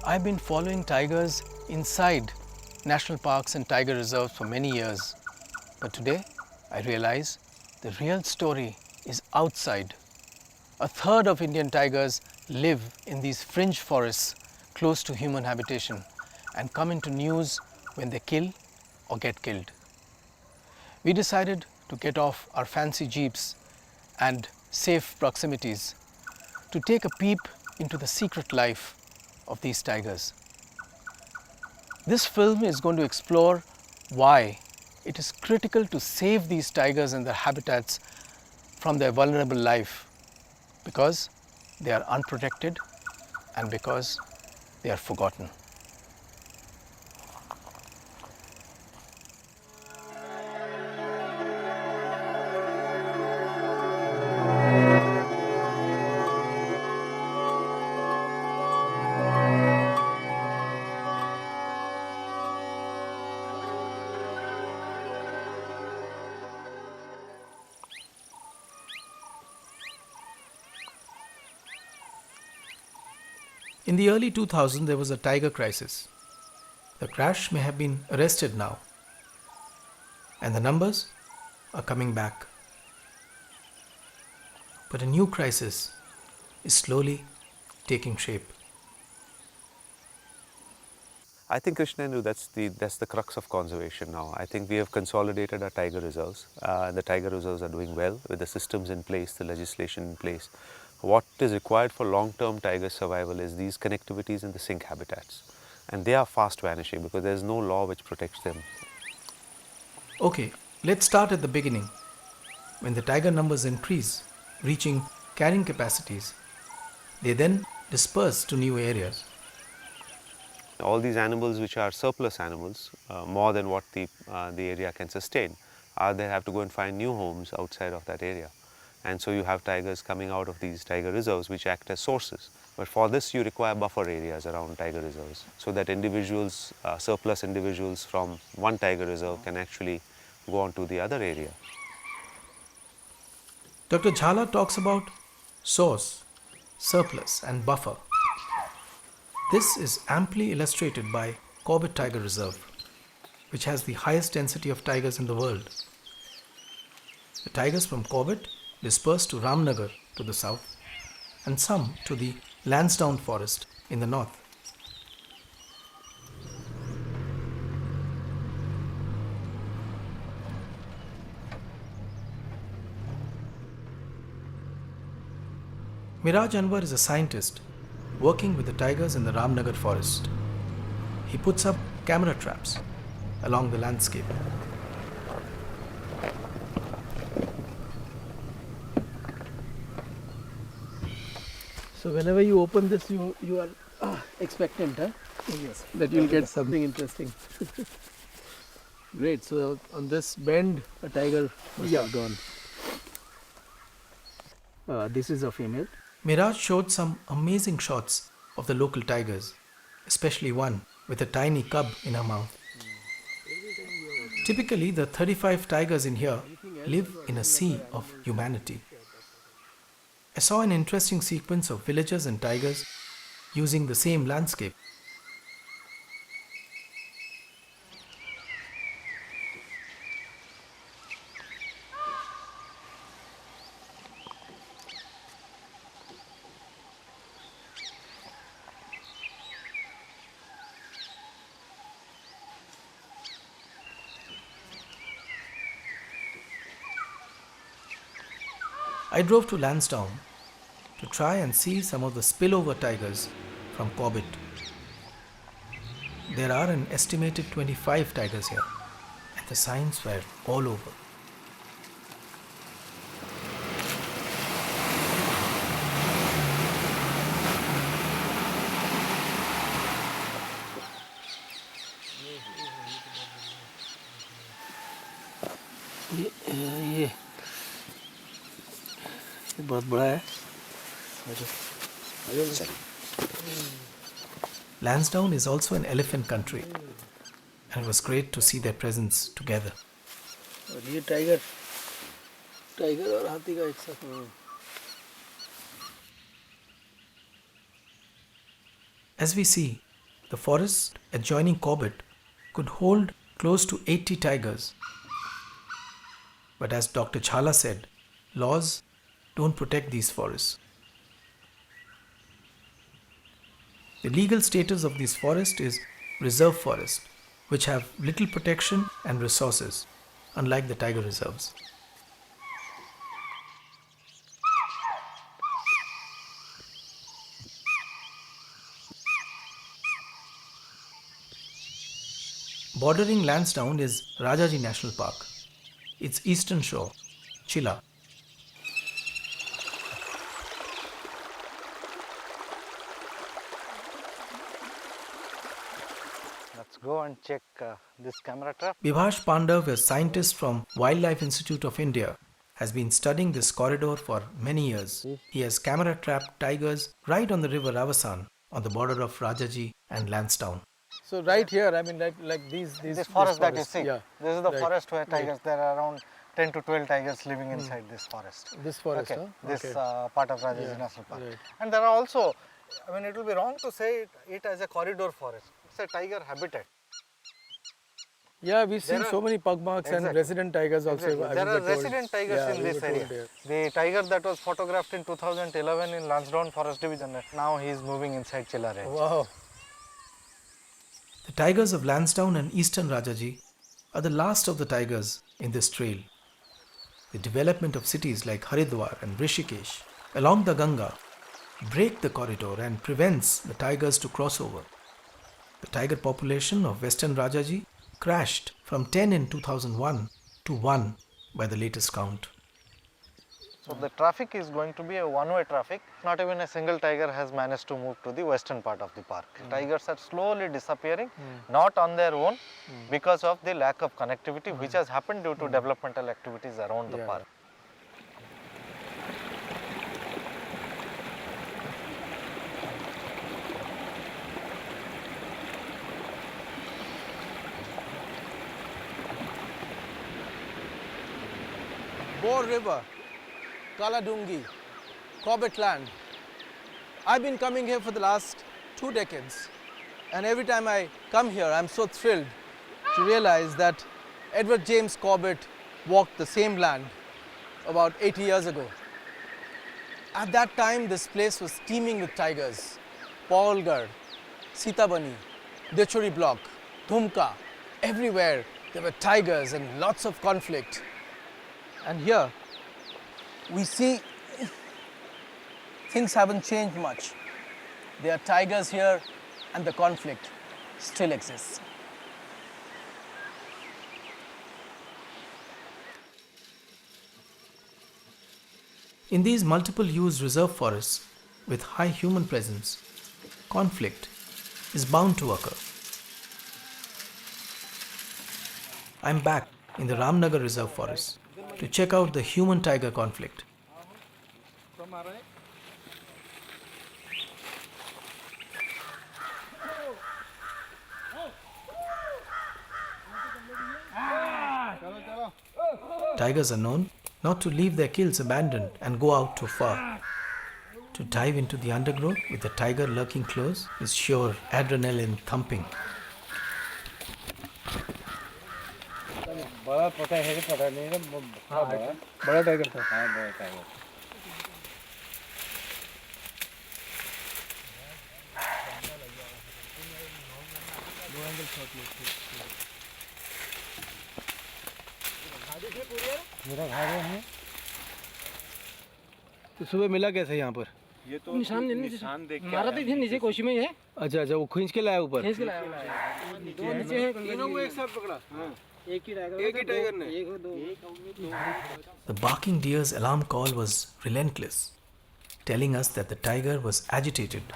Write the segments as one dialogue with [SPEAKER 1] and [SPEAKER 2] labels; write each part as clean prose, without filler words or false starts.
[SPEAKER 1] I've been following tigers inside national parks and tiger reserves for many years. But today, I realize the real story is outside. A third of Indian tigers live in these fringe forests close to human habitation and come into news when they kill or get killed. We decided to get off our fancy jeeps and safe proximities to take a peep into the secret life of these tigers. This film is going to explore why it is critical to save these tigers and their habitats from their vulnerable life, because they are unprotected and because they are forgotten. In the early 2000s, there was a tiger crisis. The crash may have been arrested now, and the numbers are coming back. But a new crisis is slowly taking shape.
[SPEAKER 2] I think, Krishnendu, that's the crux of conservation now. I think we have consolidated our tiger reserves. The tiger reserves are doing well with the systems in place, the legislation in place. What is required for long-term tiger survival is these connectivities in the sink habitats. And they are fast vanishing because there is no law which protects them.
[SPEAKER 1] Okay, let's start at the beginning. When the tiger numbers increase, reaching carrying capacities, they then disperse to new areas.
[SPEAKER 2] All these animals which are surplus animals, more than what the area can sustain, they have to go and find new homes outside of that area. And so you have tigers coming out of these tiger reserves which act as sources. But for this you require buffer areas around tiger reserves so that individuals, surplus individuals from one tiger reserve can actually go on to the other area.
[SPEAKER 1] Dr. Jhala talks about source, surplus and buffer. This is amply illustrated by Corbett Tiger Reserve, which has the highest density of tigers in the world. The tigers from Corbett disperse to Ramnagar to the south and some to the Lansdowne forest in the north. Miraj Anwar is a scientist working with the tigers in the Ramnagar forest. He puts up camera traps along the landscape. So whenever you open this, you are expectant, huh?
[SPEAKER 3] Oh, yes.
[SPEAKER 1] That you'll get something interesting. Great. So on this bend, a tiger must have gone.
[SPEAKER 3] This is a female.
[SPEAKER 1] Miraj showed some amazing shots of the local tigers, especially one with a tiny cub in her mouth. Typically, the 35 tigers in here live in a sea of humanity. I saw an interesting sequence of villagers and tigers using the same landscape. I drove to Lansdowne to try and see some of the spillover tigers from Corbett. There are an estimated 25 tigers here, and the signs were all over.
[SPEAKER 3] ये बहुत बड़ा है.
[SPEAKER 1] Lansdowne is also an elephant country, and it was great to see their presence together.
[SPEAKER 3] और ये tiger और हाथी का एक साथ.
[SPEAKER 1] As we see, the forest adjoining Corbett could hold close to 80 tigers. But as Dr. Chhala said, laws don't protect these forests. The legal status of these forests is reserve forest, which have little protection and resources, unlike the tiger reserves. Bordering Lansdowne is Rajaji National Park. Its eastern shore, Chilla.
[SPEAKER 4] Let's go and check this camera trap.
[SPEAKER 1] Bibhash Pandav, a scientist from Wildlife Institute of India, has been studying this corridor for many years. He has camera trapped tigers right on the river Ravasan on the border of Rajaji and Lansdowne.
[SPEAKER 3] So right here, I mean, like these
[SPEAKER 4] This forest that you see,
[SPEAKER 3] yeah,
[SPEAKER 4] this is the
[SPEAKER 3] right,
[SPEAKER 4] forest where tigers, there are around 10 to 12 tigers living inside this forest.
[SPEAKER 3] This forest,
[SPEAKER 4] Okay,
[SPEAKER 3] huh?
[SPEAKER 4] this
[SPEAKER 3] Okay.
[SPEAKER 4] part of Rajaji National Park.
[SPEAKER 3] right.
[SPEAKER 4] And there are also, I mean, it will be wrong to say it as a corridor forest. It's a tiger habitat.
[SPEAKER 3] Yeah, we've seen
[SPEAKER 4] There are-
[SPEAKER 3] so many pug marks and
[SPEAKER 4] Exactly.
[SPEAKER 3] resident tigers also.
[SPEAKER 4] Exactly.
[SPEAKER 3] as
[SPEAKER 4] There
[SPEAKER 3] we
[SPEAKER 4] are
[SPEAKER 3] were told.
[SPEAKER 4] resident tigers
[SPEAKER 3] Yeah,
[SPEAKER 4] in
[SPEAKER 3] we
[SPEAKER 4] this
[SPEAKER 3] were told
[SPEAKER 4] area.
[SPEAKER 3] there.
[SPEAKER 4] The tiger that was photographed in 2011 in Lansdowne Forest Division, now he is moving inside Chilla Range.
[SPEAKER 3] Wow.
[SPEAKER 1] The tigers of Lansdowne and eastern Rajaji are the last of the tigers in this trail. The development of cities like Haridwar and Rishikesh along the Ganga break the corridor and prevents the tigers to cross over. The tiger population of western Rajaji crashed from 10 in 2001 to 1 by the latest count.
[SPEAKER 4] So the traffic is going to be a one-way traffic. Not even a single tiger has managed to move to the western part of the park. Tigers are slowly disappearing, not on their own, because of the lack of connectivity which has happened due to developmental activities around the
[SPEAKER 3] Yeah.
[SPEAKER 4] park.
[SPEAKER 3] Bore River, Kaladungi, Corbett Land. I've been coming here for the last 2 decades, and every time I come here, I'm so thrilled to realize that Edward James Corbett walked the same land about 80 years ago. At that time, this place was teeming with tigers. Paulgarh, Sitabani, Dechuri Block, Dhumka, everywhere there were tigers and lots of conflict. And here, we see things haven't changed much. There are tigers here and the conflict still exists.
[SPEAKER 1] In these multiple use reserve forests with high human presence, conflict is bound to occur. I'm back in the Ramnagar Reserve Forest to check out the human-tiger conflict. Tigers are known not to leave their kills abandoned and go out too far. To dive into the undergrowth with a tiger lurking close is sure adrenaline thumping.
[SPEAKER 3] बड़ा tiger था। तो सुबह मिला कैसे यहाँ पर?
[SPEAKER 5] ये तो निशान देख के मारा तो इधर नीचे कोशी में ही है।
[SPEAKER 3] अच्छा अच्छा, वो खींच के लाया ऊपर।
[SPEAKER 5] खींच के लाया दो नीचे है,
[SPEAKER 3] तीनों को एक साथ पकड़ा।
[SPEAKER 5] एक ही
[SPEAKER 3] टाइगर ने।
[SPEAKER 5] एक दो
[SPEAKER 1] The barking deer's alarm call was relentless, telling us that the tiger was agitated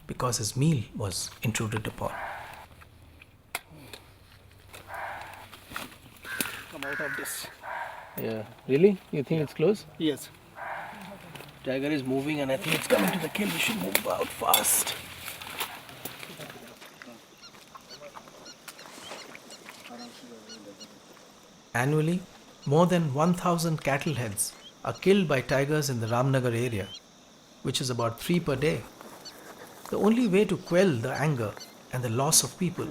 [SPEAKER 1] because his meal was intruded upon.
[SPEAKER 3] Come out of this. Yeah, really? You think it's close?
[SPEAKER 5] Yes.
[SPEAKER 3] Tiger is moving and I think it's coming to the kill. We should move out fast.
[SPEAKER 1] Annually, more than 1,000 cattle heads are killed by tigers in the Ramnagar area, which is about 3 per day. The only way to quell the anger and the loss of people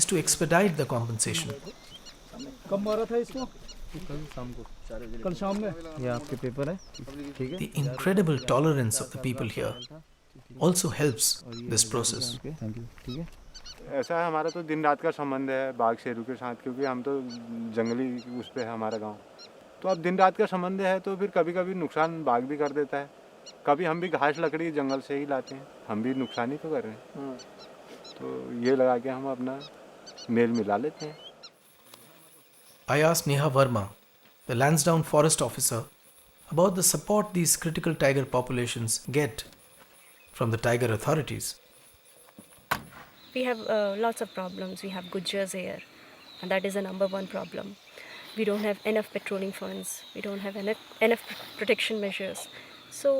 [SPEAKER 1] is to expedite the compensation. The incredible tolerance of the people here also helps this process.
[SPEAKER 6] ऐसा है, हमारा तो दिन रात का संबंध है बाघ शेरों के साथ, क्योंकि हम तो जंगली उस पे है हमारा गांव। तो अब दिन रात का संबंध है तो फिर कभी कभी नुकसान बाघ भी कर देता है, कभी हम भी घास लकड़ी जंगल से ही लाते हैं, हम भी नुकसान ही तो कर रहे हैं। तो ये लगा के हम अपना मेल मिला लेते हैं।
[SPEAKER 1] I asked Neha Verma, the Lansdowne forest officer, about the support these critical tiger populations get from the tiger authorities.
[SPEAKER 7] We have lots of problems. We have Gujars here, and that is the number one problem. We don't have enough patrolling funds. We don't have enough protection measures. So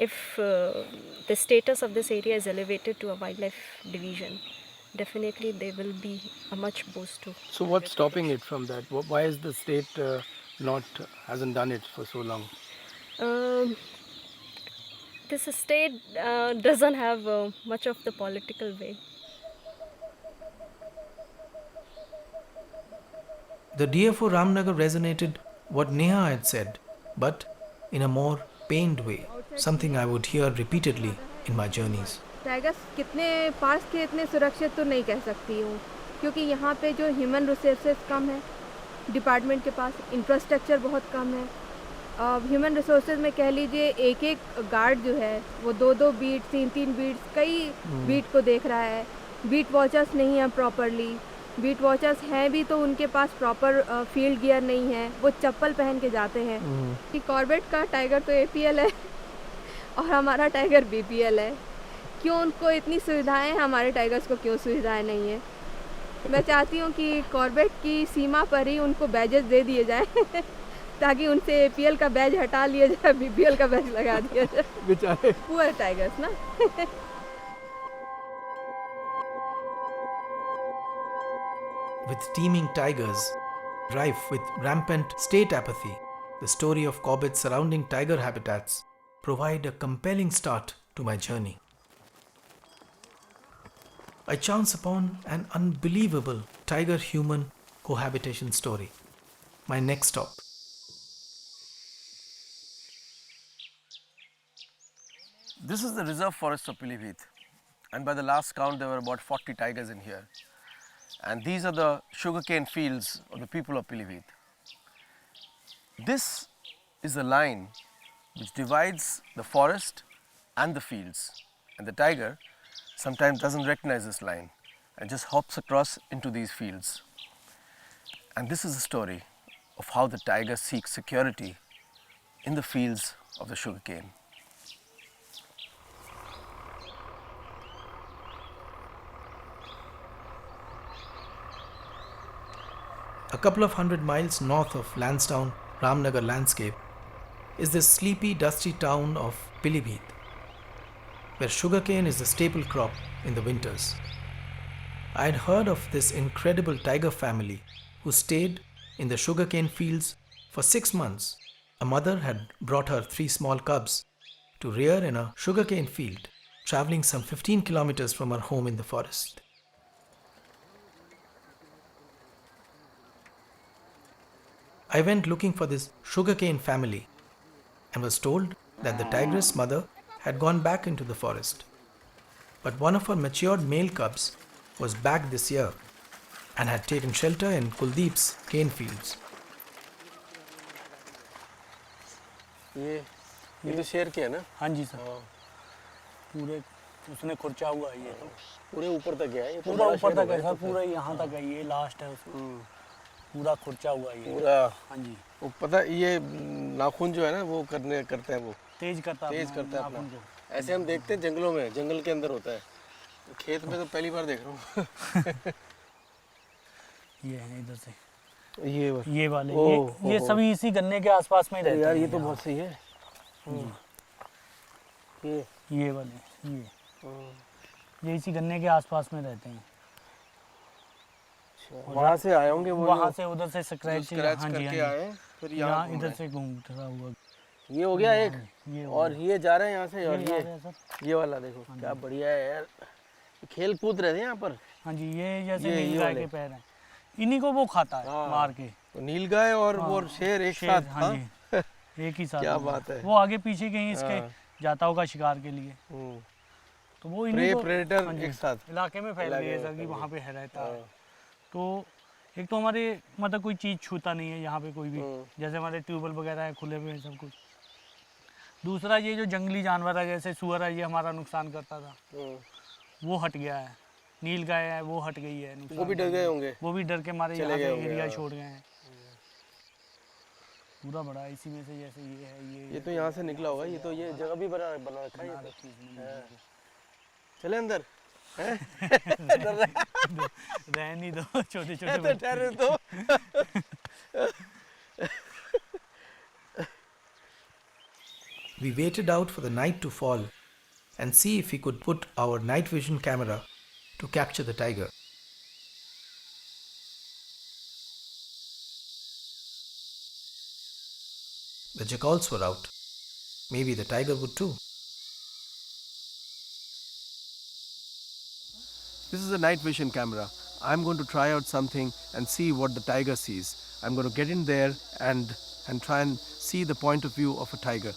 [SPEAKER 7] if the status of this area is elevated to a wildlife division, definitely there will be a much boost too.
[SPEAKER 1] So what's stopping it from that? Why is the state hasn't done it for so long?
[SPEAKER 7] This state doesn't have much of the political way.
[SPEAKER 1] The DFO Ramnagar resonated what Neha had said, but in a more pained way, something I would hear repeatedly in my journeys.
[SPEAKER 8] Tigers कितने पास के इतने सुरक्षित तो नहीं कह सकती हूँ, क्योंकि यहाँ पे जो ह्यूमन रिसोर्सेज कम है, डिपार्टमेंट के पास इंफ्रास्ट्रक्चर बहुत कम है। ह्यूमन रिसोर्सेज में कह लीजिए एक एक गार्ड जो है वो 2-2 बीट 3-3 बीट्स कई बीट को देख रहा है। बीट वॉचर्स नहीं हैं प्रॉपरली, बीट वॉचर्स हैं भी तो उनके पास प्रॉपर फील्ड गियर नहीं है, वो चप्पल पहन के जाते हैं। कि कॉर्बेट का टाइगर तो APL है और हमारा टाइगर BPL है, क्यों उनको इतनी सुविधाएं, हमारे टाइगर्स को क्यों सुविधाएं नहीं है? मैं चाहती हूँ कि कॉर्बेट की सीमा पर ही उनको बैजेस दे दिए जाए ताकि उनसे APL का बैज हटा लिया जाए, BPL का बैज लगा दिया जाए। बेचारे पुअर टाइगर्स ना।
[SPEAKER 1] With teeming tigers, rife with rampant state apathy, the story of Corbett's surrounding tiger habitats provide a compelling start to my journey. I chance upon an unbelievable tiger-human cohabitation story. My next stop. This is the reserve forest of Pilibhit, and by the last count there were about 40 tigers in here. And these are the sugarcane fields of the people of Pilibhit. This is the line which divides the forest and the fields, and the tiger sometimes doesn't recognize this line and just hops across into these fields. And this is the story of how the tiger seeks security in the fields of the sugarcane. A couple of 100 miles north of Lansdowne, Ramnagar landscape is the sleepy, dusty town of Pilibhit, where sugarcane is the staple crop in the winters. I had heard of this incredible tiger family who stayed in the sugarcane fields for 6 months. A mother had brought her 3 small cubs to rear in a sugarcane field, traveling some 15 kilometers from her home in the forest. I went looking for this sugarcane family and was told that the tigress mother had gone back into the forest. But one of her matured male cubs was back this year and had taken shelter in Kuldeep's cane fields.
[SPEAKER 9] ये तो शेर के है ना? हाँ जी sir. पूरे उसने खुर्चा हुआ है ये तो। पूरे ऊपर तक गया है ये। पूरा ऊपर तक है सर, पूरा यहाँ तक है, ये लास्ट है उसमें। पूरा खुर्चा हुआ है ये। पूरा। हाँ जी। वो पता ये नाखून जो है ना वो करते हैं वो। तेज करता है अपना। ऐसे हम देखते हैं जंगलों में, जंगल के अंदर होता है। खेत में तो पहली बार देख रहा हूँ। ये है इधर से। ये वाले ये सभी इसी गन्ने के आसपास में ही रहते हैं। यार ये तो बहुत सही है। ये वाले ये इसी गन्ने के आसपास में रहते हैं। वहाँ से आए होंगे वो, वहाँ से उधर से स्क्रैच करके आए, फिर यहाँ इधर से घूमता हुआ। ये हो गया एक, और ये जा रहे हैं यहाँ से, और ये वाला देखो क्या बढ़िया है यार।
[SPEAKER 3] खेल कूद रहे थे यहाँ पर।
[SPEAKER 9] हाँ जी, ये जैसे
[SPEAKER 3] ये
[SPEAKER 9] नील गाय
[SPEAKER 3] वाले।
[SPEAKER 9] के पैर हैं, इन्हीं को वो खाता है मार के।
[SPEAKER 3] तो नीलगाय और वो शेर एक साथ।
[SPEAKER 9] हाँ जी, एक ही साथ।
[SPEAKER 3] क्या बात है।
[SPEAKER 9] वो आगे पीछे कहीं इसके जाता होगा शिकार के लिए, तो वो इन्हीं को
[SPEAKER 3] प्रेडेटर एक साथ
[SPEAKER 9] इलाके में फैल गए सर कि वहाँ पे है रहता है। तो एक तो हमारे मतलब कोई चीज़ छूता नहीं है यहाँ पे कोई भी, जैसे हमारे ट्यूबवेल वगैरह है खुले हुए हैं सब कुछ। दूसरा ये जो जंगली जानवर है जैसे सुअर है, ये हमारा नुकसान करता था, वो हट गया है। नील गाय है वो हट गई है,
[SPEAKER 3] वो भी डर गए होंगे।
[SPEAKER 9] वो भी डर के मारे यहाँ पे एरिया छोड़ गए हैं। पूरा बड़ा इसी में से जैसे ये है,
[SPEAKER 3] ये तो यहाँ से निकला होगा, ये तो ये जगह भी बना रखा है। चले अंदर।
[SPEAKER 9] रहने दो, छोटे छोटे
[SPEAKER 3] ठहरे तो।
[SPEAKER 1] We waited out for the night to fall and see if we could put our night vision camera to capture the tiger. The jackals were out. Maybe the tiger would too. This is a night vision camera. I'm going to try out something and see what the tiger sees. I'm going to get in there and try and see the point of view of a tiger.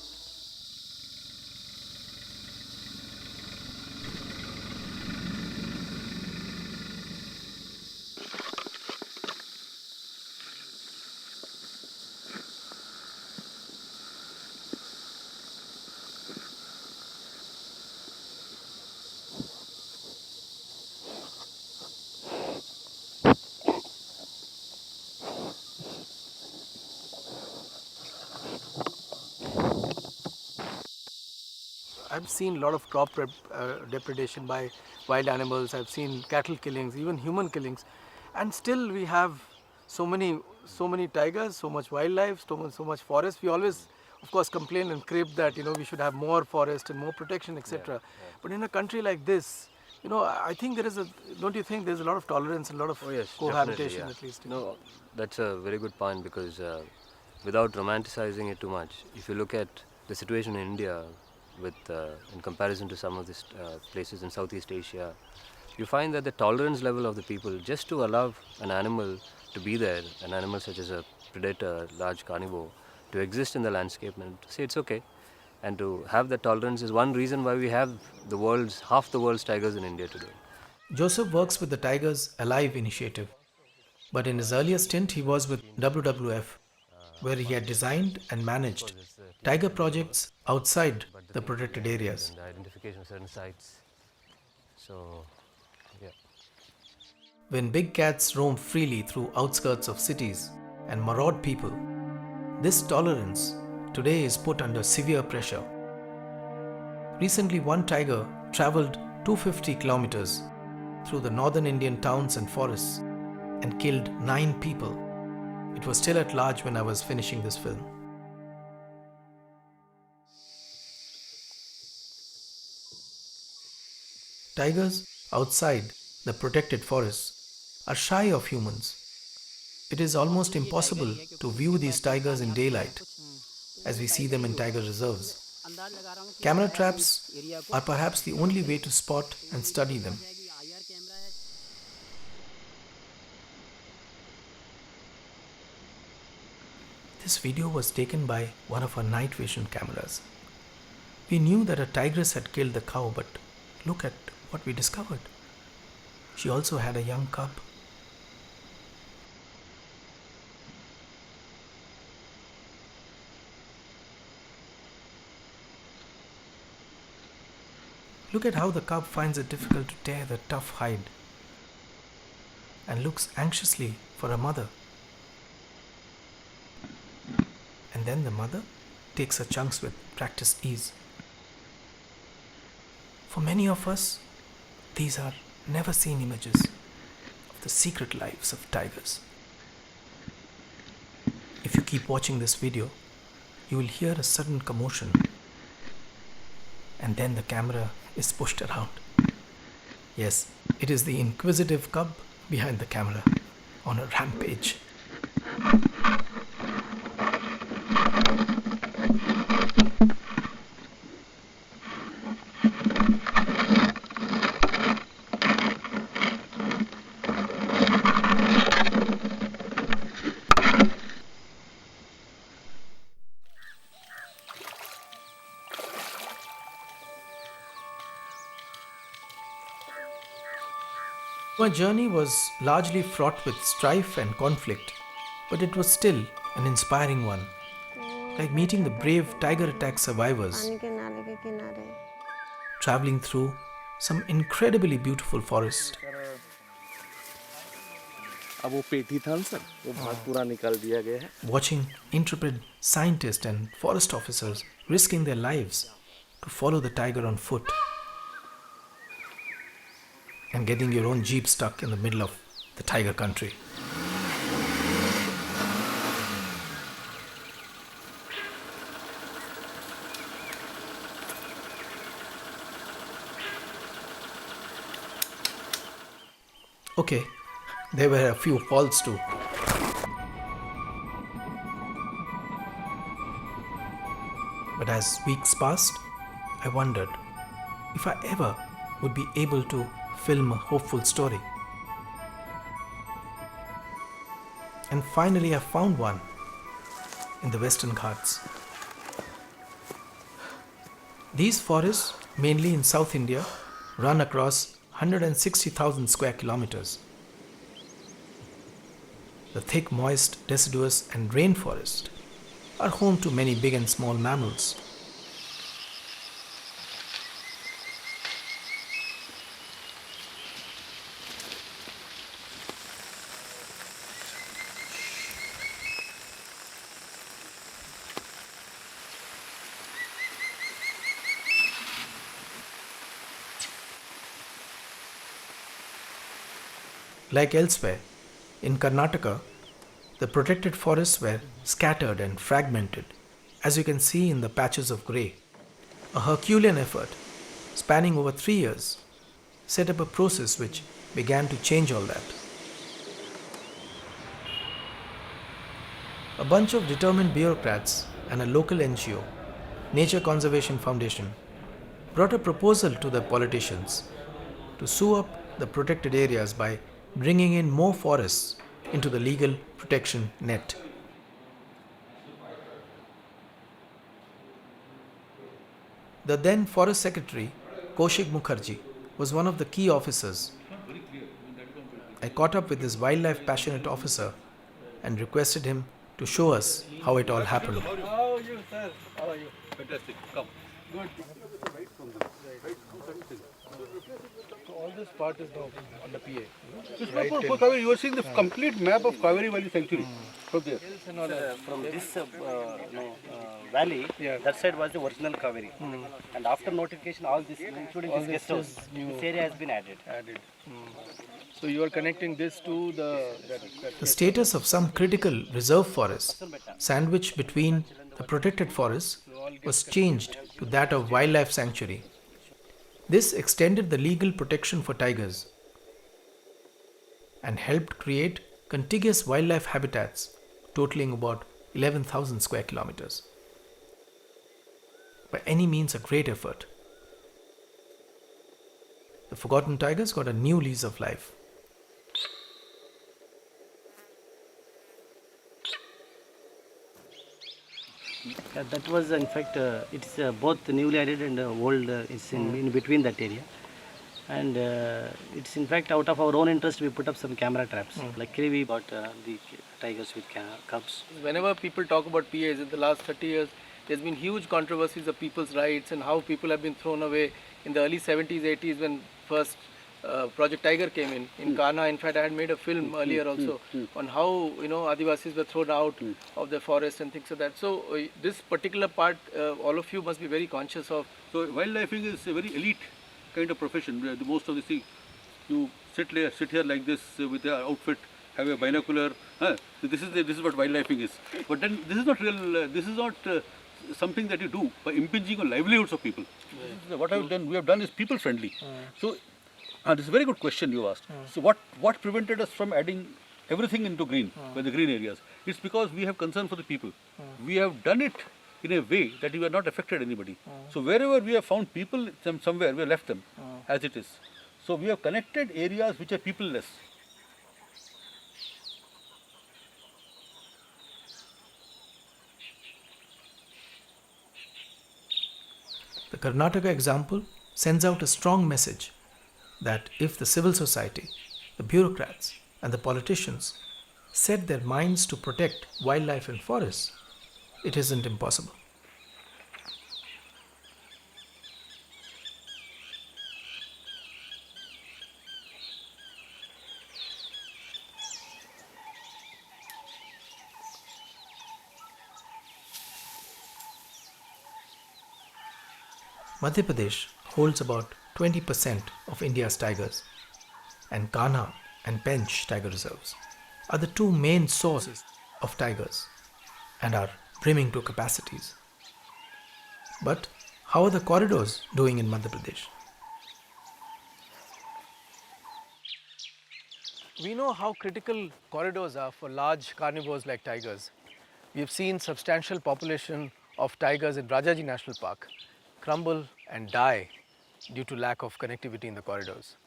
[SPEAKER 1] I've seen a lot of crop depredation by wild animals. I've seen cattle killings, even human killings, and still we have so many tigers, so much wildlife, so much forest. We always, of course, complain and crib that we should have more forest and more protection, etc. But in a country like this, I think there is don't you think there's a lot of tolerance and a lot of cohabitation at least?
[SPEAKER 10] No, that's a very good point, because without romanticizing it too much, if you look at the situation in India in comparison to some of these places in Southeast Asia, you find that the tolerance level of the people just to allow an animal to be there, an animal such as a predator, large carnivore, to exist in the landscape and to say it's okay, and to have that tolerance is one reason why we have half the world's tigers in India today.
[SPEAKER 1] Joseph works with the Tigers Alive initiative, but in his earlier stint he was with WWF, where he had designed and managed tiger projects outside the protected areas.
[SPEAKER 10] And the identification of certain sites. So, yeah.
[SPEAKER 1] When big cats roam freely through outskirts of cities and maraud people, this tolerance today is put under severe pressure. Recently, one tiger travelled 250 kilometers through the northern Indian towns and forests and killed 9 people. It was still at large when I was finishing this film. Tigers outside the protected forests are shy of humans. It is almost impossible to view these tigers in daylight as we see them in tiger reserves. Camera traps are perhaps the only way to spot and study them. This video was taken by one of our night vision cameras. We knew that a tigress had killed the cow, but look at what we discovered. She also had a young cub. Look at how the cub finds it difficult to tear the tough hide and looks anxiously for a mother. And then the mother takes her chunks with practiced ease. For many of us, these are never seen images of the secret lives of tigers. If you keep watching this video, you will hear a sudden commotion, and then the camera is pushed around. Yes, it is the inquisitive cub behind the camera on a rampage. My journey was largely fraught with strife and conflict, but it was still an inspiring one. Like meeting the brave tiger attack survivors, traveling through some incredibly beautiful forest. Watching intrepid scientists and forest officers risking their lives to follow the tiger on foot, and getting your own jeep stuck in the middle of the tiger country. Okay, there were a few falls too. But as weeks passed, I wondered if I ever would be able to film a hopeful story. And finally I found one in the Western Ghats. These forests, mainly in South India, run across 160,000 square kilometers. The thick, moist, deciduous and rainforest are home to many big and small mammals. Like elsewhere, in Karnataka, the protected forests were scattered and fragmented, as you can see in the patches of grey. A Herculean effort, spanning over 3 years, set up a process which began to change all that. A bunch of determined bureaucrats and a local NGO, Nature Conservation Foundation, brought a proposal to the politicians to sew up the protected areas by bringing in more forests into the legal protection net. The then Forest Secretary, Kaushik Mukherjee, was one of the key officers. I caught up with this wildlife passionate officer and requested him to show us how it all happened.
[SPEAKER 11] How are you, sir? How are you? Fantastic. Come. Good. So all this part is now on the PA. You are seeing the complete map of Kaveri Valley Sanctuary from there.
[SPEAKER 12] From this valley, that side was the original Kaveri. And after notification, all this, including this guest house, this area has been added.
[SPEAKER 3] So you are connecting this to
[SPEAKER 1] The status of some critical reserve forests, sandwiched between the protected forests, was changed to that of wildlife sanctuary. This extended the legal protection for tigers and helped create contiguous wildlife habitats totaling about 11,000 square kilometers. By any means a great effort. The forgotten tigers got a new lease of life.
[SPEAKER 12] That was in fact, it's both newly added and old, it's in between that area. And it's in fact out of our own interest we put up some camera traps. Luckily we bought the tigers with cubs.
[SPEAKER 3] Whenever people talk about PAs in the last 30 years, there's been huge controversies of people's rights and how people have been thrown away. In the early 70s, 80s when first Project Tiger came in Ghana. In fact, I had made a film earlier also on how Adivasis were thrown out of the forest and things like that. So this particular part, all of you must be very conscious of.
[SPEAKER 11] So wildlifing is a very elite kind of profession. Most of the things you sit here like this with your outfit, have a binocular. So this is what wildlifing is. But then this is not real. This is not something that you do by impinging on livelihoods of people. What we have done is people friendly. So. This is a very good question you asked. So what prevented us from adding everything into green, by the green areas? It's because we have concern for the people. We have done it in a way that we have not affected anybody. So wherever we have found people somewhere, we have left them as it is. So we have connected areas which are people-less.
[SPEAKER 1] The Karnataka example sends out a strong message that if the civil society the bureaucrats, and the politicians set their minds to protect wildlife and forests, it isn't impossible. Madhya Pradesh holds about 20% of India's tigers, and Kanha and Pench tiger reserves are the two main sources of tigers and are brimming to capacities. But how are the corridors doing in Madhya Pradesh?
[SPEAKER 3] We know how critical corridors are for large carnivores like tigers. We have seen substantial population of tigers in Rajaji National Park crumble and die due to lack of connectivity in the corridors.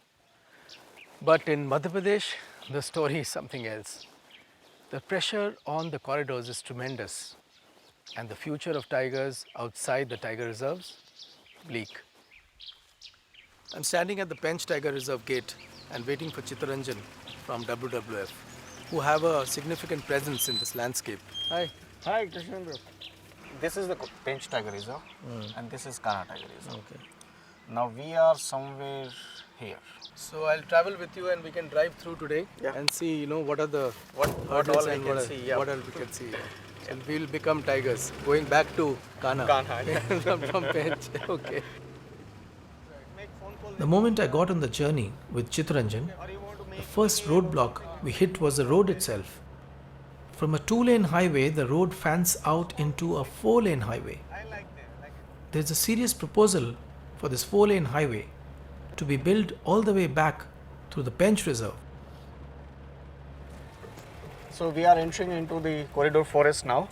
[SPEAKER 3] But in Madhya Pradesh, the story is something else. The pressure on the corridors is tremendous, and the future of tigers outside the tiger reserves, bleak. I'm standing at the Pench Tiger Reserve gate and waiting for Chittaranjan from WWF, who have a significant presence in this landscape. Hi.
[SPEAKER 13] Hi, Krishnendu. This is the Pench Tiger Reserve and this is Kanha Tiger Reserve.
[SPEAKER 3] Okay.
[SPEAKER 13] Now we are somewhere here.
[SPEAKER 3] So I'll travel with you and we can drive through today and see, what are the
[SPEAKER 13] what all we can see.
[SPEAKER 3] What all we can see. And we'll become tigers, going back to Kanha. From Pench. Okay.
[SPEAKER 1] The moment I got on the journey with Chittaranjan, the first roadblock we hit was the road itself. From a 2-lane highway, the road fans out into a 4-lane highway. There's a serious proposal for this 4-lane highway to be built all the way back through the Pench Reserve.
[SPEAKER 13] So we are entering into the corridor forest now,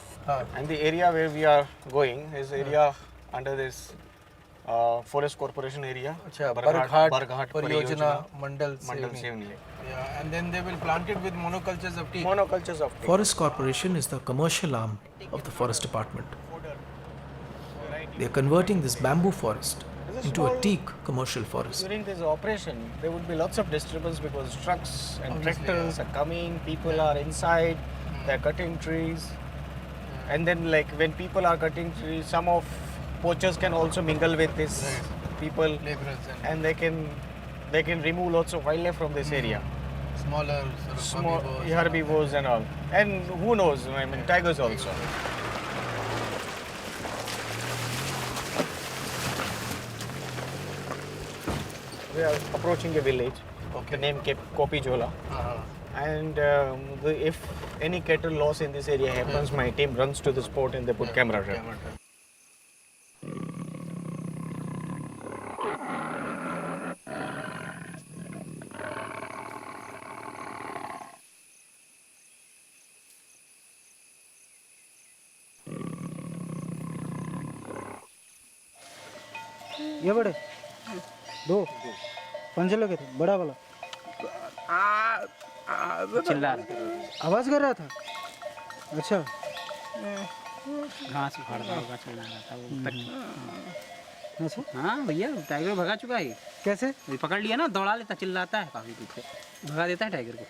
[SPEAKER 13] and the area where we are going is area under this Forest Corporation area.
[SPEAKER 3] Barghat Pariyojana Mandal Sevni. Yeah, and then they will plant it with monocultures of tea.
[SPEAKER 1] Forest Corporation is the commercial arm of the Forest Department. They are converting this bamboo forest into a teak commercial forest.
[SPEAKER 13] During this operation, there would be lots of disturbance because trucks and tractors are coming, people are inside, they are cutting trees. And then when people are cutting trees, some of poachers can also mingle with these people, and they can remove lots of wildlife from this area.
[SPEAKER 3] Small
[SPEAKER 13] herbivores and all. And who knows, tigers also. We are approaching a village, the name Kopijola. And if any cattle loss in this area happens, my team runs to the spot and they put camera trap.
[SPEAKER 5] ये बड़े दो पंजे लगे थे बड़ा वाला चिल्ला आवाज कर रहा था अच्छा घास उखाड़ रहा होगा चिल्ला रहा था वो अच्छा हाँ भैया टाइगर भगा चुका है कैसे पकड़ लिया ना दौड़ा लेता चिल्लाता है काफी पीछे भगा देता है टाइगर को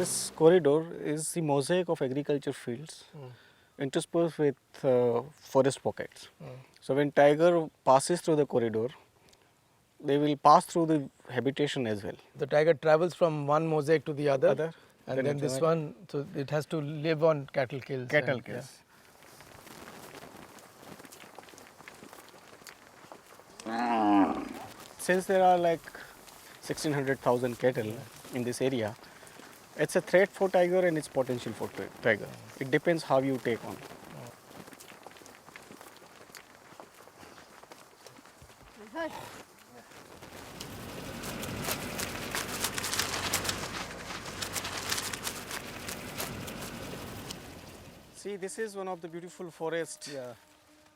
[SPEAKER 13] This corridor is the mosaic of agriculture fields interspersed with forest pockets. So when tiger passes through the corridor, they will pass through the habitation as well.
[SPEAKER 3] The tiger travels from one mosaic to the other and then this one, so it has to live on cattle kills.
[SPEAKER 13] Since there are 1600,000 cattle in this area, it's a threat for tiger and it's potential for tiger. It depends how you take on. See, this is one of the beautiful forests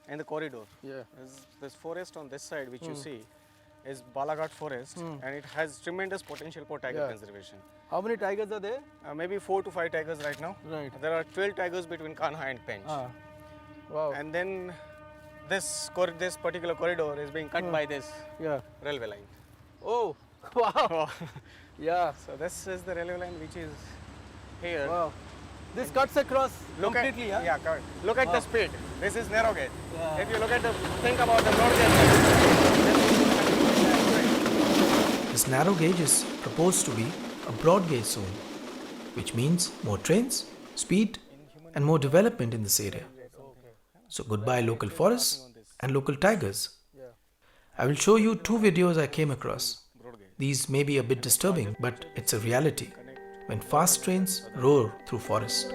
[SPEAKER 13] in the corridor. There's forest on this side which you see. is Balaghat Forest, and it has tremendous potential for tiger conservation.
[SPEAKER 3] How many tigers are there?
[SPEAKER 13] Maybe 4 to 5 tigers right now.
[SPEAKER 3] Right.
[SPEAKER 13] There are 12 tigers between Kanha and Pench.
[SPEAKER 3] Wow.
[SPEAKER 13] And then this particular corridor is being cut by this railway line.
[SPEAKER 3] Oh, wow. Yeah.
[SPEAKER 13] So this is the railway line which is here.
[SPEAKER 3] Wow. This cuts across completely, huh?
[SPEAKER 13] Yeah, correct. Look at the speed. This is narrow gauge. If you look at think about the broad gauge.
[SPEAKER 1] This narrow gauge is proposed to be a broad gauge zone, which means more trains, speed, and more development in this area. So goodbye local forests and local tigers. I will show you 2 videos I came across. These may be a bit disturbing, but it's a reality when fast trains roar through forest.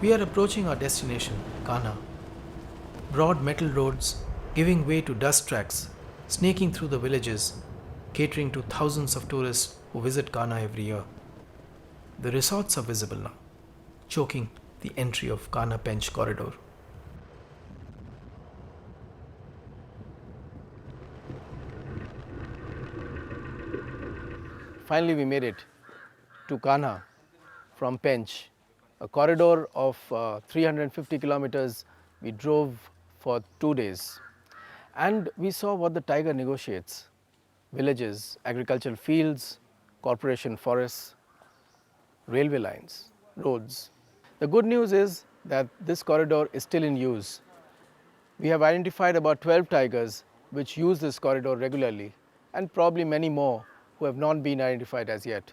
[SPEAKER 1] We are approaching our destination, Kanha. Broad metal roads giving way to dust tracks, snaking through the villages, catering to thousands of tourists who visit Kanha every year. The resorts are visible now, choking the entry of Kanha Pench corridor.
[SPEAKER 3] Finally, we made it to Kanha from Pench. A corridor of 350 kilometers. We drove for 2 days and we saw what the tiger negotiates: villages, agricultural fields, corporation forests, railway lines, roads. The good news is that this corridor is still in use. We have identified about 12 tigers which use this corridor regularly, and probably many more who have not been identified as yet.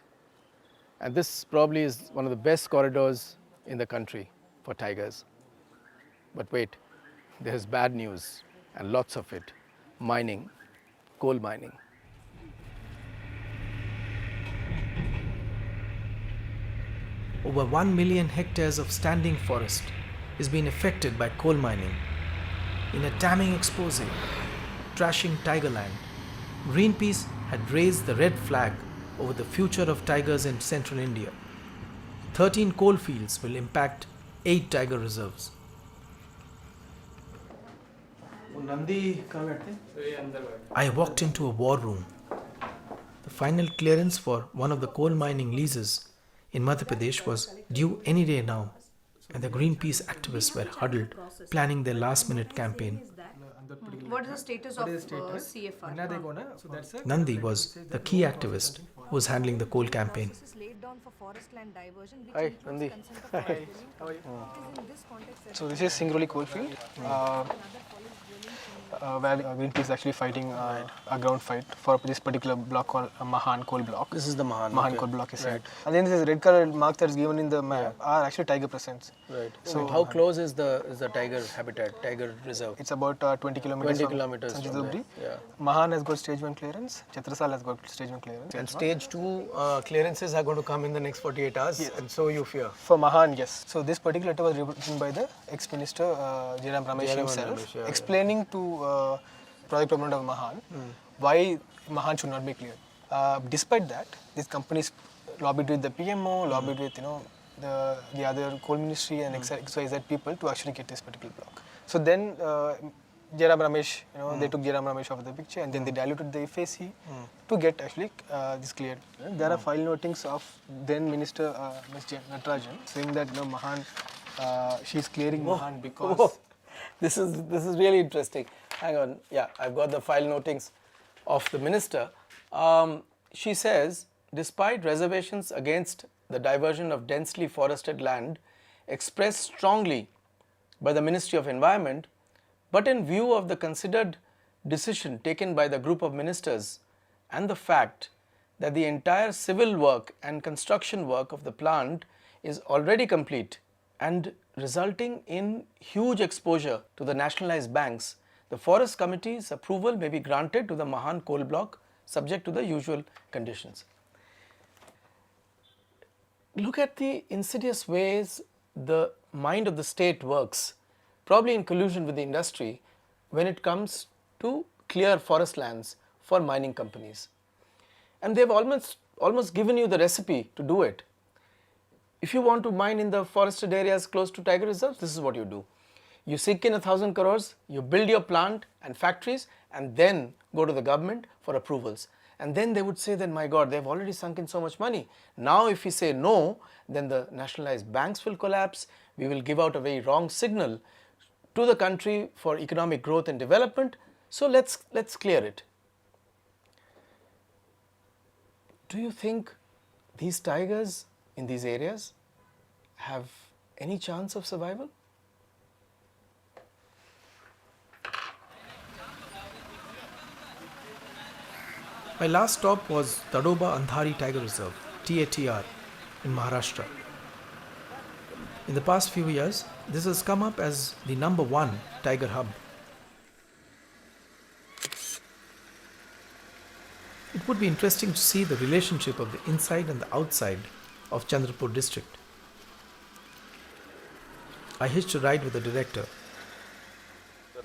[SPEAKER 3] And this probably is one of the best corridors in the country for tigers. But wait, there is bad news, and lots of it: mining, coal mining.
[SPEAKER 1] Over 1 million hectares of standing forest is being affected by coal mining. In a damning expose trashing tigerland, Greenpeace had raised the red flag over the future of tigers in central India. 13 coal fields will impact 8 tiger reserves. I walked into a war room. The final clearance for one of the coal mining leases in Madhya Pradesh was due any day now, and the Greenpeace activists were huddled, planning their last-minute campaign.
[SPEAKER 8] What is the status of CFR?
[SPEAKER 1] Nandi was the key activist who was handling the coal campaign.
[SPEAKER 3] Hi, Nandi.
[SPEAKER 14] Hi. How are you? So this is Singrauli coalfield, where Greenpeace is actually fighting a ground fight for this particular block called Mahan coal block.
[SPEAKER 3] This is the Mahan.
[SPEAKER 14] Mahan coal block is right. And then this red color mark that is given in the map are actually tiger presence.
[SPEAKER 3] Right. So how close is the tiger habitat, tiger reserve?
[SPEAKER 14] It's about 20 kilometers.
[SPEAKER 3] 20 kilometers from there. Yeah.
[SPEAKER 14] Mahan has got stage 1 clearance. Chatrasal has got stage 1 clearance.
[SPEAKER 3] And stage 2 clearances are going to come in the next 48 hours.
[SPEAKER 14] Yes.
[SPEAKER 3] And so you fear.
[SPEAKER 14] For Mahan, yes. So this particular letter was written by the ex-minister Jairam Ramesh himself, explaining to project proponent of Mahan why Mahan should not be cleared. Despite that, these companies lobbied with the PMO, lobbied with the other coal ministry and XYZ people to actually get this particular block. So then Jairam Ramesh, they took Jairam Ramesh off the picture, and then they diluted the FAC to get actually this cleared. There are file notings of then Minister Ms. Natarajan saying that Mahan, she is clearing Mahan because
[SPEAKER 3] this is really interesting. Hang on, yeah, I've got the file notings of the minister. She says, despite reservations against the diversion of densely forested land expressed strongly by the Ministry of Environment, but in view of the considered decision taken by the group of ministers and the fact that the entire civil work and construction work of the plant is already complete and resulting in huge exposure to the nationalized banks, the Forest Committee's approval may be granted to the Mahan coal block subject to the usual conditions. Look at the insidious ways the mind of the state works, probably in collusion with the industry, when it comes to clear forest lands for mining companies. And they have almost given you the recipe to do it. If you want to mine in the forested areas close to tiger reserves, this is what you do. You sink in 1,000 crores, you build your plant and factories, and then go to the government for approvals. And then they would say, then my God, they have already sunk in so much money. Now if we say no, then the nationalized banks will collapse. We will give out a very wrong signal to the country for economic growth and development. So let's clear it. Do you think these tigers in these areas have any chance of survival? My last stop was Tadoba Andhari Tiger Reserve, TATR, in Maharashtra. In the past few years, this has come up as the #1 tiger hub. It would be interesting to see the relationship of the inside and the outside of Chandrapur district. I hitched a ride with the director.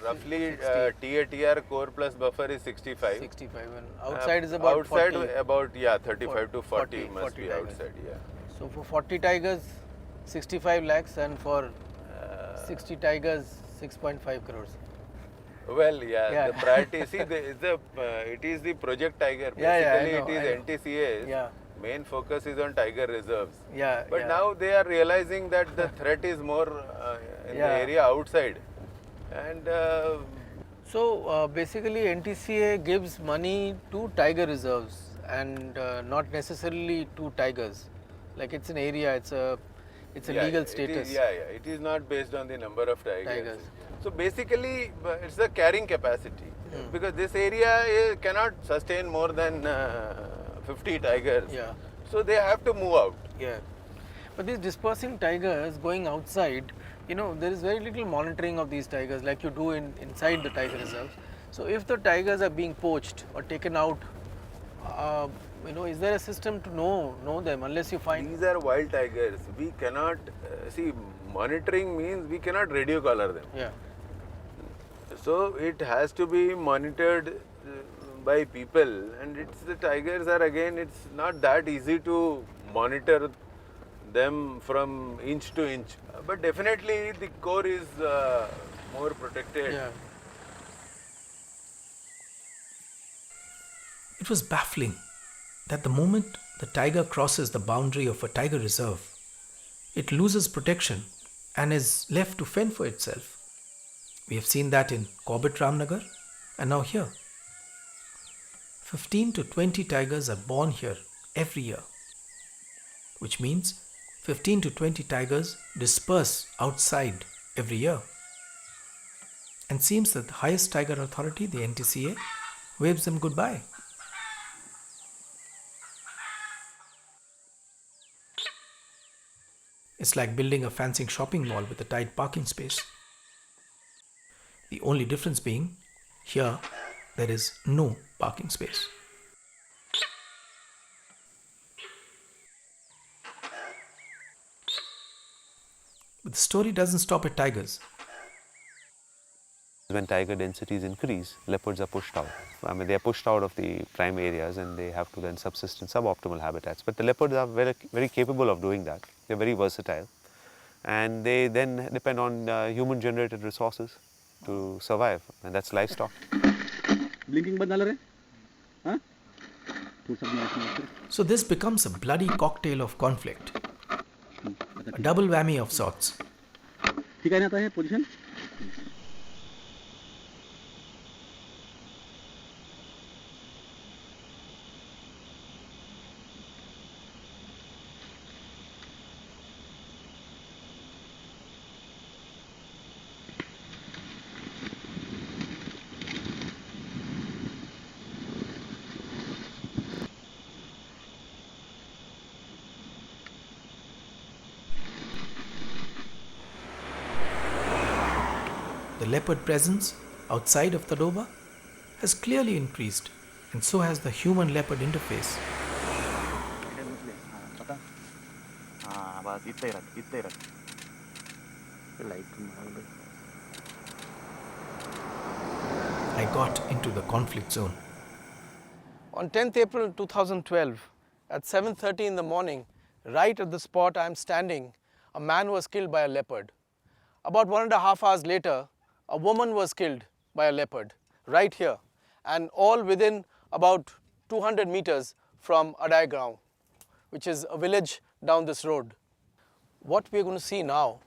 [SPEAKER 15] Roughly TATR core plus buffer is 65.
[SPEAKER 3] 65 and outside is about
[SPEAKER 15] outside
[SPEAKER 3] 40.
[SPEAKER 15] About 35 to 40 must be
[SPEAKER 3] tigers.
[SPEAKER 15] outside. Yeah.
[SPEAKER 3] So for 40 tigers, 65 lakhs, and for 60 tigers, 6.5 crores.
[SPEAKER 15] Well, the priority. See, it is the project tiger. Basically, it is NTCA's main focus is on tiger reserves. But now they are realizing that the threat is more in the area outside. And
[SPEAKER 3] so basically NTCA gives money to tiger reserves and not necessarily to tigers. Like it's an area, it's a legal status.
[SPEAKER 15] It is not based on the number of tigers. So basically it's the carrying capacity because this area cannot sustain more than 50 tigers. So they have to move out.
[SPEAKER 3] But these dispersing tigers going outside, there is very little monitoring of these tigers like you do inside the tiger reserves. So if the tigers are being poached or taken out, is there a system to know them unless you find?
[SPEAKER 15] These are wild tigers. We cannot, monitoring means we cannot radio collar them. So it has to be monitored by people, and the tigers are it's not that easy to monitor them from inch to inch. But definitely the core is more protected.
[SPEAKER 1] It was baffling that the moment the tiger crosses the boundary of a tiger reserve, it loses protection and is left to fend for itself. We have seen that in Corbett Ramnagar and now here. 15 to 20 tigers are born here every year, which means 15 to 20 tigers disperse outside every year. And seems that the highest tiger authority, the NTCA, waves them goodbye. It's like building a fancy shopping mall with a tight parking space. The only difference being, here there is no parking space. But the story doesn't stop at tigers.
[SPEAKER 2] When tiger densities increase, leopards are pushed out. They are pushed out of the prime areas and they have to then subsist in suboptimal habitats. But the leopards are very, very capable of doing that. They are very versatile. And they then depend on human-generated resources to survive, and that's livestock.
[SPEAKER 1] So this becomes a bloody cocktail of conflict. A double whammy of sorts. the leopard presence outside of Tadoba has clearly increased, and so has the human-leopard interface. I got into the conflict zone.
[SPEAKER 3] On 10th April 2012, at 7:30 in the morning, right at the spot I am standing, a man was killed by a leopard. About 1.5 hours later, a woman was killed by a leopard, right here, and all within about 200 meters from Adaigaon, which is a village down this road. What we are going to see now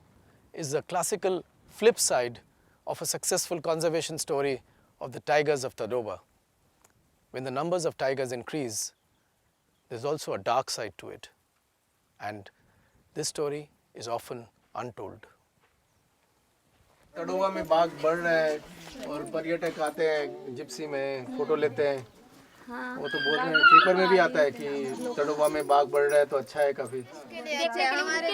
[SPEAKER 3] is the classical flip side of a successful conservation story of the tigers of Tadoba. When the numbers of tigers increase, there's also a dark side to it, and this story is often untold. Tadoba में बाघ बढ़ रहा है और पर्यटक आते हैं Gypsy में फोटो लेते हैं वो तो बोल रहे हैं पेपर में भी आता है कि तड़ोबा में बाघ बढ़ रहा है तो अच्छा है काफी
[SPEAKER 16] उनके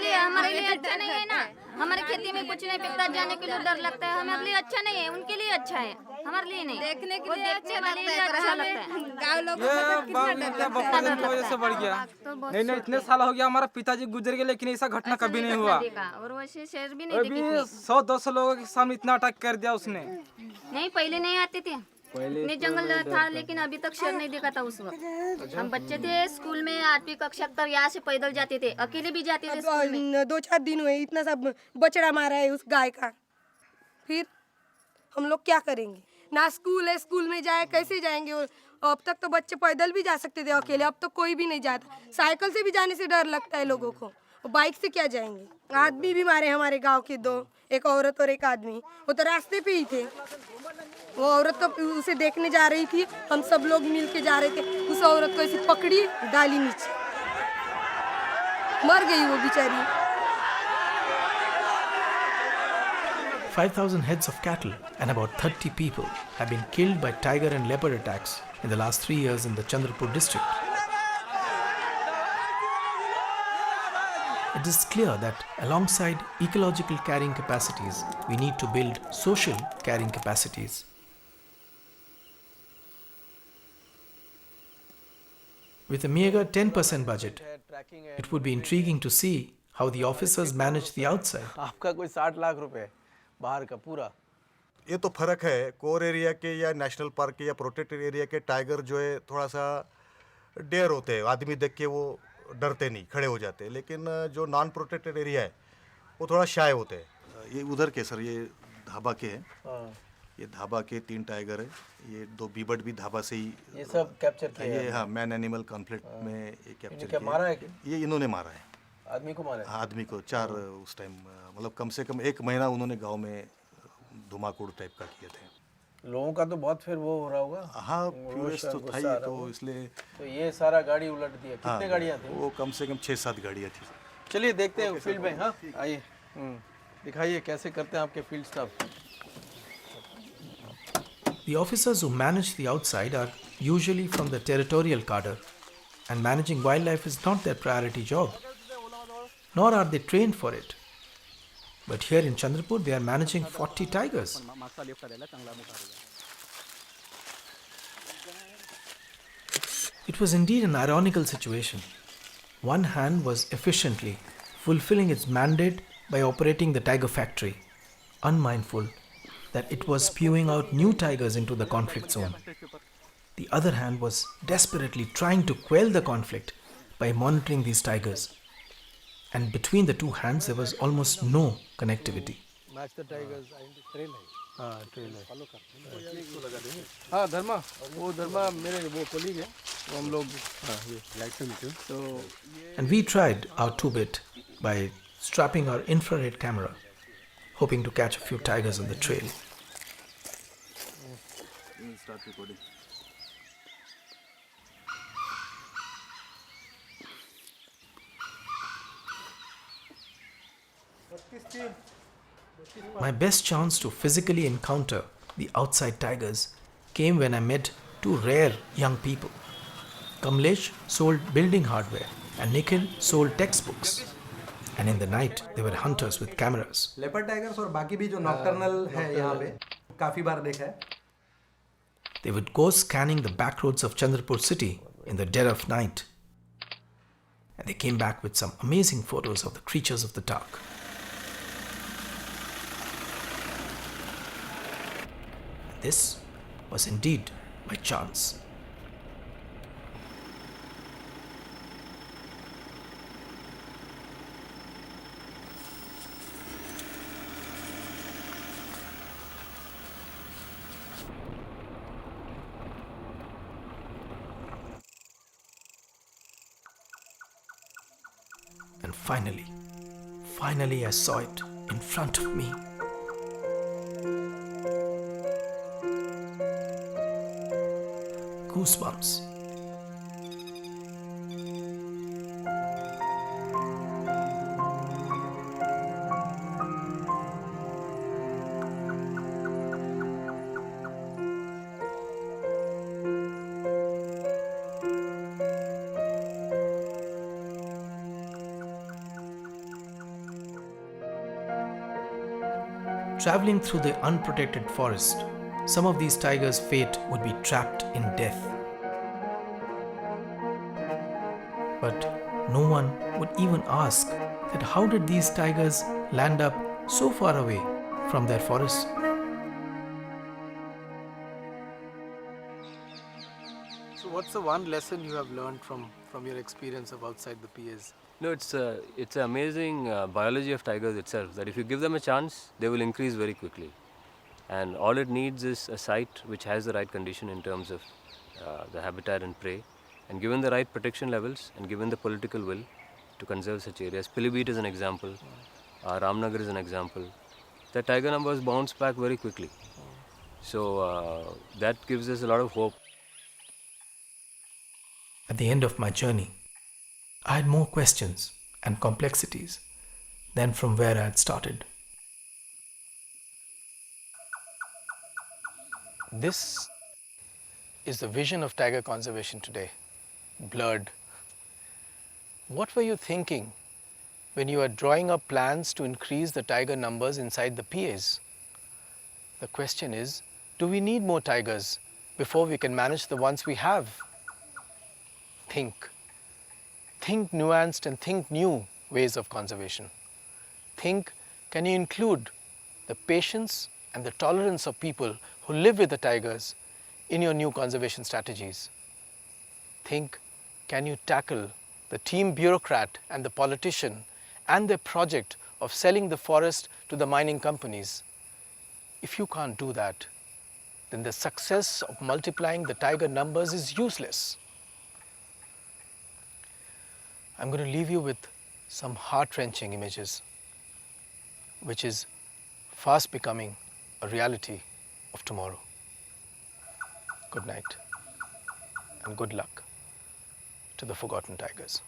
[SPEAKER 16] लिए हमारे लिए अच्छा नहीं है ना हमारे खेती में कुछ नहीं पिकता जाने के लिए डर लगता है हमारे लिए अच्छा नहीं है उनके लिए अच्छा है हमारे लिए नहीं देखने के लिए अच्छा लगता है गाँव लोग
[SPEAKER 17] वफादारी की वजह से बढ़ गया नहीं इतने साल हो गया हमारा पिताजी गुजर गए लेकिन ऐसा घटना कभी नहीं हुआ
[SPEAKER 16] और वैसे शेर भी नहीं देखी
[SPEAKER 17] 100-200 लोगों के सामने इतना अटैक कर दिया उसने
[SPEAKER 16] नहीं पहले नहीं आते थे इतने जंगल था लेकिन अभी तक शेर नहीं देखा था उस वक्त हम बच्चे थे स्कूल में 8वीं कक्षा तक यहाँ से पैदल जाते थे अकेले भी जाते थे स्कूल में
[SPEAKER 18] 2-4 दिन हुए इतना सब बछड़ा मारा है उस गाय का फिर हम लोग क्या करेंगे ना स्कूल है स्कूल में जाए कैसे जाएंगे अब तक तो बच्चे पैदल भी जा सकते थे अकेले अब तो कोई भी नहीं जाता साइकिल से भी जाने से डर लगता है लोगों को बाइक से क्या जाएंगे आदमी भी मारे हमारे गांव के 2 एक औरत और एक आदमी वो तो रास्ते पे ही थे वो औरत तो उसे देखने जा रही थी हम सब लोग मिल के जा रहे थे उस औरत को ऐसे पकड़ी डाली नीचे मर गई वो बेचारी
[SPEAKER 1] 5,000 heads of cattle and about 30 people have been killed by tiger and leopard attacks in the last 3 years in the Chandrapur district. It is clear that alongside ecological carrying capacities, we need to build social carrying capacities. With a meager 10% budget, it would be intriguing to see how the officers manage the outside.
[SPEAKER 3] आपका कोई 60 लाख रुपए बाहर का पूरा
[SPEAKER 19] ये तो फर्क है कोर एरिया के या नेशनल पार्क के या प्रोटेक्टेड एरिया के टाइगर जो है थोड़ा सा डेयर होते हैं आदमी देख के वो डरते नहीं खड़े हो जाते हैं लेकिन जो नॉन प्रोटेक्टेड एरिया है वो थोड़ा शाय होते हैं ये उधर के सर ये धाबा के हैं ये धाबा के 3 टाइगर है ये 2 बीबट भी धाबा से ही
[SPEAKER 3] ये सब कैप्चर किए
[SPEAKER 19] ये हाँ मैन एनिमल कॉन्फ्लिक्ट में ये कैप्चर
[SPEAKER 3] किया मारा है
[SPEAKER 19] ये इन्होंने मारा है
[SPEAKER 3] आदमी को मारा है
[SPEAKER 19] आदमी को 4 उस टाइम मतलब कम से कम 1 महीना उन्होंने गांव में धुमाकूड़ टाइप का किए थे
[SPEAKER 3] लोगों का तो बहुत फिर वो हो रहा होगा
[SPEAKER 19] हाँ फ्यूरियस तो था ही तो इसलिए
[SPEAKER 3] तो ये सारा गाड़ी उलट दिया कितने गाड़ियाँ थी
[SPEAKER 19] वो कम से कम 6-7 गाड़ियाँ थी
[SPEAKER 3] चलिए देखते हैं फील्ड में हाँ आइए दिखाइए कैसे करते हैं आपके field staff
[SPEAKER 1] The officers who manage the outside are usually from the territorial cadre, and managing wildlife is not their priority job, nor are they trained for it. But here in Chandrapur, they are managing 40 tigers. It was indeed an ironical situation. One hand was efficiently fulfilling its mandate by operating the tiger factory, unmindful that it was spewing out new tigers into the conflict zone. The other hand was desperately trying to quell the conflict by monitoring these tigers. And between the two hands, there was almost no connectivity.
[SPEAKER 3] Match the tigers. Trail है. हाँ trail है. हाँ धर्मा वो धर्मा मेरे वो colleague है वो हम लोग हाँ ये like to meet you. So
[SPEAKER 1] and we tried our 2-bit by strapping our infrared camera, hoping to catch a few tigers on the trail.
[SPEAKER 19] Start recording.
[SPEAKER 1] My best chance to physically encounter the outside tigers came when I met 2 rare young people. Kamlesh sold building hardware and Nikhil sold textbooks. and in the night they were hunters with cameras.
[SPEAKER 20] Leopard tigers और बाकी भी जो nocturnal है यहाँ पे काफ़ी बार देखा है.
[SPEAKER 1] They would go scanning the back roads of Chandrapur city in the dead of night. And they came back with some amazing photos of the creatures of the dark. This was indeed by chance. And finally I saw it in front of me. Goosebumps. Traveling through the unprotected forest, some of these tigers' fate would be trapped in death. But no one would even ask that how did these tigers land up so far away from their forest?
[SPEAKER 3] So what's the one lesson you have learned from your experience of outside the PAs?
[SPEAKER 10] No, it's an amazing biology of tigers itself, that if you give them a chance, they will increase very quickly. And all it needs is a site which has the right condition in terms of the habitat and prey, and given the right protection levels and given the political will to conserve such areas. Pilibhit is an example, Ramnagar is an example. The tiger numbers bounce back very quickly. So that gives us a lot of hope.
[SPEAKER 1] At the end of my journey, I had more questions and complexities than from where I had started. This is the vision of tiger conservation today, blurred. What were you thinking when you were drawing up plans to increase the tiger numbers inside the PAs? The question is, do we need more tigers before we can manage the ones we have? Think nuanced and think new ways of conservation. Think, can you include the patience and the tolerance of people who live with the tigers in your new conservation strategies? Think, can you tackle the team bureaucrat and the politician and their project of selling the forest to the mining companies? If you can't do that, then the success of multiplying the tiger numbers is useless. I'm going to leave you with some heart-wrenching images, which is fast becoming a reality of tomorrow. Good night and good luck to the forgotten tigers.